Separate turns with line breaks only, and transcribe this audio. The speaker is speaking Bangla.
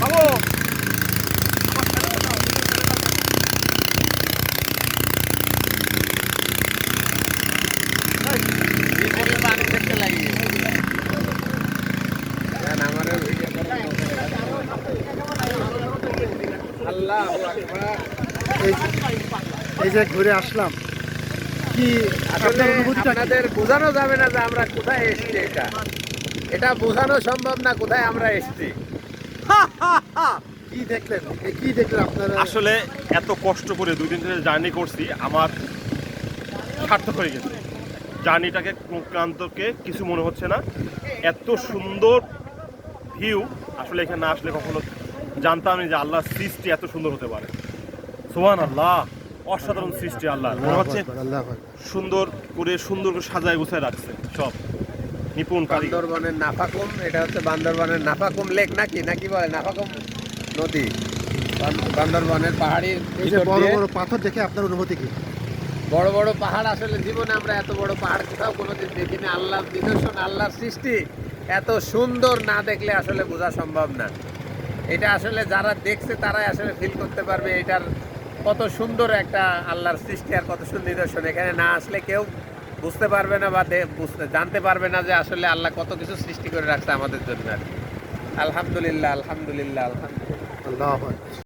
বাবু পানি দেখতে লাগিয়ে
এই যে ঘুরে আসলাম, কি
আসলে
আপনার অনুভূতিটা কি?
আপনাদের বোঝানো যাবে না যে আমরা কোথায় এসেছি। এটা বোঝানো সম্ভব না কোথায় আমরা এসেছি।
কি দেখলেন, কি দেখলেন আপনারা?
আসলে এত কষ্ট করে 2 দিন ধরে জার্নি করছি, আমার সার্থক হয়ে গেছে। জার্নিটাকে ক্লান্তকে কিছু মনে হচ্ছে না। এত সুন্দর ভিউ, আসলে এখানে না আসলে কখনো জানতাম না যে আল্লাহর সৃষ্টি এত সুন্দর হতে পারে। সুবহানাল্লাহ, অসাধারণ সৃষ্টি আল্লাহ। মনে হচ্ছে
আল্লাহু আকবার।
সুন্দর করে সাজায় গুছায় রাখছে সব নিপুণ কারিগর।
বান্দরবনের নাফাকুম, এটা হচ্ছে বান্দরবনের নাফাকুম লেক নাকি বলে নাফাকুম নদী। বান্দরবনের পাহাড়ির
এই যে
ভিতর
বড়
দিয়ে
বড় পাথর দেখে আপনার অনুভূতি কি?
বড় বড় পাহাড়, আসলে জীবনে আমরা এত বড় পাহাড় কোথাও কোনোদিন দেখিনি। আল্লাহর নিদর্শন, আল্লাহর সৃষ্টি এত সুন্দর না দেখলে আসলে বোঝা সম্ভব না। এটা আসলে যারা দেখছে তারাই আসলে ফিল করতে পারবে এটার কত সুন্দর একটা আল্লাহর সৃষ্টি আর কত সুন্দর নিদর্শন। এখানে না আসলে কেউ বুঝতে পারবে না বা জানতে পারবে না যে আসলে আল্লাহ কত কিছু সৃষ্টি করে রাখছে আমাদের জন্য আর কি। আলহামদুলিল্লাহ, আলহামদুলিল্লাহ, আলহামদুলিল্লাহ।
আল্লাহু আকবার।